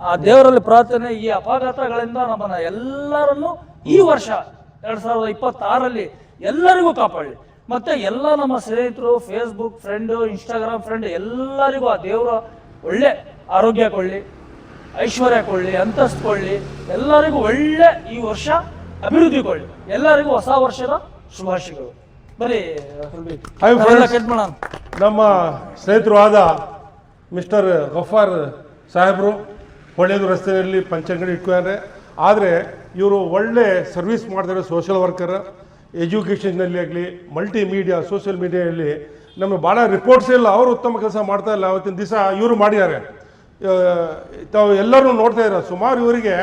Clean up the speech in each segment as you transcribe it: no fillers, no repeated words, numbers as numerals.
ಆ ದೇವರಲ್ಲಿ ಪ್ರಾರ್ಥನೆ, ಈ ಅಪಘಾತಗಳಿಂದ ನಮ್ಮನ್ನ ಎಲ್ಲರನ್ನು ಈ ವರ್ಷ 2026ರಲ್ಲಿ ಎಲ್ಲರಿಗೂ ಕಾಪಾಡಲಿ. ಮತ್ತೆ ಎಲ್ಲ ನಮ್ಮ ಸ್ನೇಹಿತರು, ಫೇಸ್ಬುಕ್ ಫ್ರೆಂಡು, ಇನ್ಸ್ಟಾಗ್ರಾಮ್ ಫ್ರೆಂಡ್ ಎಲ್ಲರಿಗೂ ಆ ದೇವರ ಒಳ್ಳೆ ಆರೋಗ್ಯ ಕೊಡಲಿ, ಐಶ್ವರ್ಯ ಕೊಡಲಿ, ಅಂತಸ್ತು ಕೊಡಲಿ, ಎಲ್ಲರಿಗೂ ಒಳ್ಳೆ ಈ ವರ್ಷ ಅಭಿವೃದ್ಧಿ ಕೊಡಲಿ. ಎಲ್ಲರಿಗೂ ಹೊಸ ವರ್ಷದ ಶುಭಾಶಯಗಳು. ಬರೀ ನಮ್ಮ ಸ್ನೇಹಿತರು ಆದ ಮಿಸ್ಟರ್ ಗಫಾರ್ ಸಾಹೇಬರು ಒಳ್ಳೆಯದು ರಸ್ತೆಯಲ್ಲಿ ಪಂಚಂಗಡಿ ಇಟ್ಕೊಂಡಿದ್ದಾರೆ. ಆದರೆ ಇವರು ಒಳ್ಳೆ ಸರ್ವಿಸ್ ಮಾಡ್ತಾರೆ. ಸೋಷಿಯಲ್ ವರ್ಕರ್, ಎಜುಕೇಷನ್ನಲ್ಲಿ ಆಗಲಿ, ಮಲ್ಟಿಮೀಡಿಯಾ, ಸೋಷಿಯಲ್ ಮೀಡಿಯಾದಲ್ಲಿ ನಮಗೆ ಭಾಳ ರಿಪೋರ್ಟ್ಸ್ ಇಲ್ಲ. ಅವರು ಉತ್ತಮ ಕೆಲಸ ಮಾಡ್ತಾ ಇಲ್ಲ. ಅವತ್ತಿನ ದಿವಸ ಇವರು ಮಾಡಿದ್ದಾರೆ. ತಾವು ಎಲ್ಲರೂ ನೋಡ್ತಾ ಇದ್ದಾರೆ. ಸುಮಾರು ಇವರಿಗೆ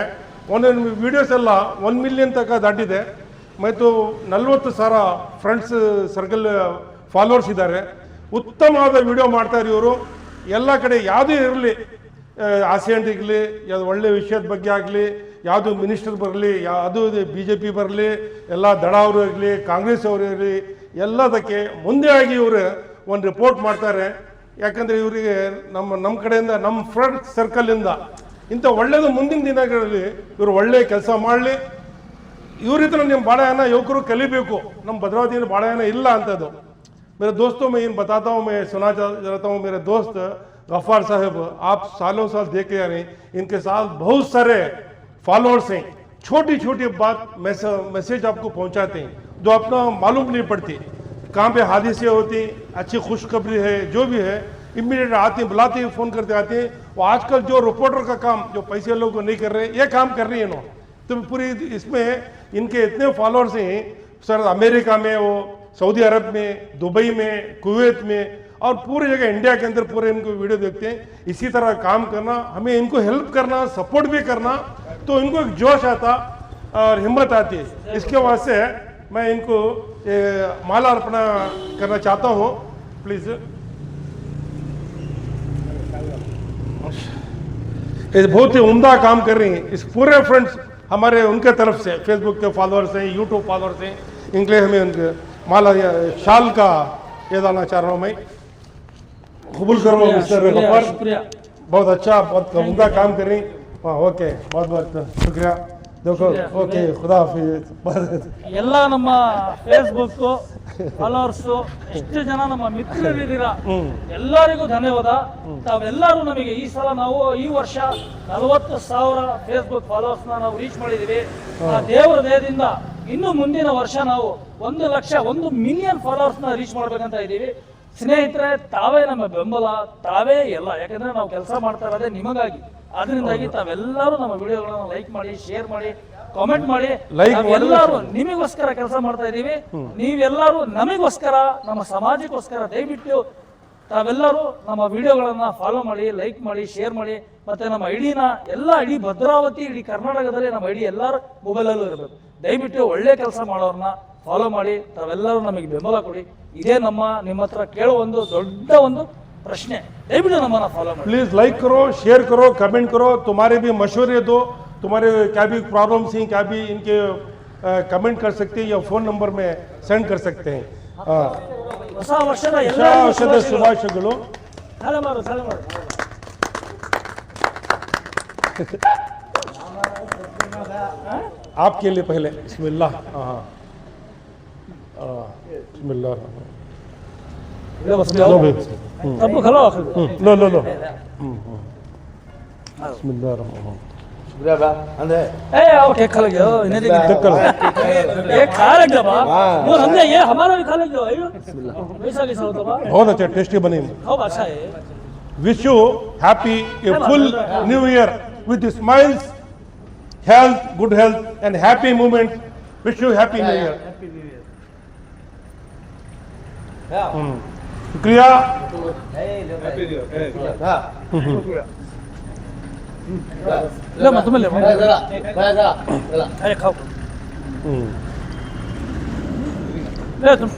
ಒಂದೊಂದು ವೀಡಿಯೋಸ್ ಎಲ್ಲ 1 ಮಿಲಿಯನ್ ತನಕ ದಾಟಿದೆ. ಮತ್ತು 40,000 ಫ್ರೆಂಡ್ಸ್ ಸರ್ಕಲ್ ಫಾಲೋವರ್ಸ್ ಇದ್ದಾರೆ. ಉತ್ತಮವಾದ ವಿಡಿಯೋ ಮಾಡ್ತಾರೆ ಇವರು. ಎಲ್ಲ ಕಡೆ ಯಾವುದೇ ಇರಲಿ, ಆಕ್ಸಿಡೆಂಟ್ ಇರಲಿ, ಯಾವುದು ಒಳ್ಳೆಯ ವಿಷಯದ ಬಗ್ಗೆ ಆಗಲಿ, ಯಾವುದು ಮಿನಿಸ್ಟರ್ ಬರಲಿ, ಯಾವುದು BJP ಬರಲಿ, ಎಲ್ಲ ದಳ ಅವರು ಇರಲಿ, ಕಾಂಗ್ರೆಸ್ ಅವರು ಇರಲಿ, ಎಲ್ಲದಕ್ಕೆ ಮುಂದೆ ಆಗಿ ಇವರು ಒಂದು ರಿಪೋರ್ಟ್ ಮಾಡ್ತಾರೆ. ಯಾಕಂದರೆ ಇವರಿಗೆ ನಮ್ಮ ಕಡೆಯಿಂದ, ನಮ್ಮ ಫ್ರೆಂಡ್ ಸರ್ಕಲಿಂದ ಇಂಥ ಒಳ್ಳೆಯದು ಮುಂದಿನ ದಿನಗಳಲ್ಲಿ ಇವರು ಒಳ್ಳೆಯ ಕೆಲಸ ಮಾಡಲಿ. ಇವರಿದ್ರೆ ನಿಮ್ಮ ಭಾಳ ಜನ ಯುವಕರು ಕಲಿಬೇಕು. ನಮ್ಮ ಭದ್ರಾವತಿಯಲ್ಲಿ ಭಾಳ ಜನ ಇಲ್ಲ ಅಂಥದ್ದು. मेरे दोस्तों में इन बताता हूँ, मैं सुना चाहता हूँ, मेरे दोस्त गफ्फार साहब, आप सालों साल देखे आ रहे हैं, इनके साथ बहुत सारे फॉलोअर्स हैं. छोटी छोटी बात मैसेज आपको पहुँचाते हैं जो अपना मालूम नहीं पड़ती. कहाँ पे हादसे होती, अच्छी खुशखबरी है, जो भी है इमीडिएट आते हैं, बुलाते हैं, फ़ोन करते आते हैं. वो आजकल जो रिपोर्टर का काम, जो पैसे लोग नहीं कर रहे, ये काम कर रही है इन्होंने. तो पूरी इसमें इनके इतने फॉलोअर्स हैं सर. अमेरिका में, वो सऊदी अरब में, दुबई में, कुवैत में और पूरी जगह इंडिया के अंदर पूरे इनको वीडियो देखते हैं. इसी तरह काम करना, हमें इनको हेल्प करना, सपोर्ट भी करना, तो इनको एक जोश आता और हिम्मत आती है. इसके वास्ते मैं इनको माला अर्पण करना चाहता हूँ. प्लीज़. ये बहुत ही उम्दा काम कर रही हैं. इस पूरे फ्रेंड्स हमारे उनके तरफ से, फेसबुक के फॉलोअर्स हैं, यूट्यूब फॉलोअर्स हैं, इनके लिए हमें उनके माला शाल का ये डालना चाह रहा हूँ मैं. कबूल करो मिस्टर गफ्फार. बहुत अच्छा, बहुत उम्दा काम कर रही. हाँ, ओके, बहुत बहुत शुक्रिया. देखो, ओके, खुदा हाफिज़. ಎಲ್ಲ ನಮ್ಮ ಫೇಸ್ಬುಕ್ ಫಾಲೋವರ್ಸು, ಎಷ್ಟು ಜನ ನಮ್ಮ ಮಿತ್ರರಿದ್ದೀರಾ, ಎಲ್ಲರಿಗೂ ಧನ್ಯವಾದ. ತಾವೆಲ್ಲರೂ ನಮಗೆ ಈ ಸಲ ನಾವು ಈ ವರ್ಷ 40,000 ಫೇಸ್ಬುಕ್ ಫಾಲೋವರ್ಸ್ನ ನಾವು ರೀಚ್ ಮಾಡಿದ್ದೀವಿ. ಆ ದೇವರ ದಯದಿಂದ ಇನ್ನು ಮುಂದಿನ ವರ್ಷ ನಾವು 1 ಲಕ್ಷ, 1 ಮಿಲಿಯನ್ ಫಾಲೋವರ್ಸ್ನ ರೀಚ್ ಮಾಡ್ಬೇಕಂತ ಇದ್ದೀವಿ. ಸ್ನೇಹಿತರೆ, ತಾವೇ ನಮ್ಮ ಬೆಂಬಲ, ತಾವೇ ಎಲ್ಲ. ಯಾಕಂದ್ರೆ ನಾವು ಕೆಲಸ ಮಾಡ್ತಾ ಇರೋದೇ ನಿಮಗಾಗಿ. ಅದರಿಂದಾಗಿ ತಾವೆಲ್ಲರೂ ನಮ್ಮ ವಿಡಿಯೋಗಳನ್ನ ಲೈಕ್ ಮಾಡಿ, ಶೇರ್ ಮಾಡಿ, ಕಾಮೆಂಟ್ ಮಾಡಿ. ಎಲ್ಲರೂ ನಿಮಗೋಸ್ಕರ ಕೆಲಸ ಮಾಡ್ತಾ ಇದ್ದೀವಿ. ನೀವೆಲ್ಲರೂ ನಮಗೋಸ್ಕರ, ನಮ್ಮ ಸಮಾಜಕ್ಕೋಸ್ಕರ ದಯವಿಟ್ಟು ತಾವೆಲ್ಲರೂ ನಮ್ಮ ವಿಡಿಯೋಗಳನ್ನ ಫಾಲೋ ಮಾಡಿ, ಲೈಕ್ ಮಾಡಿ, ಶೇರ್ ಮಾಡಿ. ಮತ್ತೆ ನಮ್ಮ ಐಡಿನ ಎಲ್ಲ, ಇಡೀ ಭದ್ರಾವತಿ, ಇಡೀ ಕರ್ನಾಟಕದಲ್ಲಿ ನಮ್ಮ ಐಡಿ ಎಲ್ಲರ ಮೊಬೈಲಲ್ಲೂ ಇರಬೇಕು. ದಯವಿಟ್ಟು ಒಳ್ಳೆ ಕೆಲಸ ಮಾಡೋರನ್ನ ಫಾಲೋ ಮಾಡಿ. ತಾವೆಲ್ಲರೂ ನಮಗೆ ಬೆಂಬಲ ಕೊಡಿ. ಇದೇ ನಿಮ್ಮ ಹತ್ರ ಕೇಳೋ ಒಂದು ದೊಡ್ಡ ಒಂದು प्रश्न है. फॉलो प्लीज लाइक करो, शेयर करो, कमेंट करो. तुम्हारे भी मशवरे दो, तुम्हारे क्या भी प्रॉब्लम्स हैं, क्या भी इनके कमेंट कर सकते हैं या फ़ोन नंबर में सेंड कर सकते हैं. ಹೊಸ ವರ್ಷದ ಶುಭಾಶಯಗಳು. आपके लिए पहले बिस्मिल्लाह. हाँ, बिस्मिल्लाह. अब खलो लो लो लो. बिस्मिल्लाह. शुक्रिया बा. अंदे ए आओ केक खा लो. इन्हें देख ये खा लग बा. वो हमने ये हमारा भी खा लग जाओ. आइयो वैसा कैसा होता बा. बहुत अच्छा, टेस्टी बनी. खूब अच्छा है. Wish you happy a full new year with smiles, health, good health and happy moments. Wish you happy new year. शुक्रिया. ले मत ले अरे खाओ. ले तुम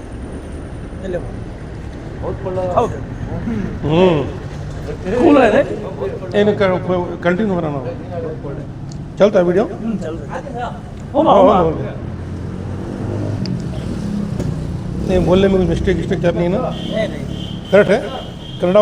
ले बहुत खाओ. कूल है रे. इनका कंटिन्यू कराना चलता है वीडियो. नहीं, बोलने में कोई मिस्टेक करनी है ना. करेक्ट है. कन्नड़ा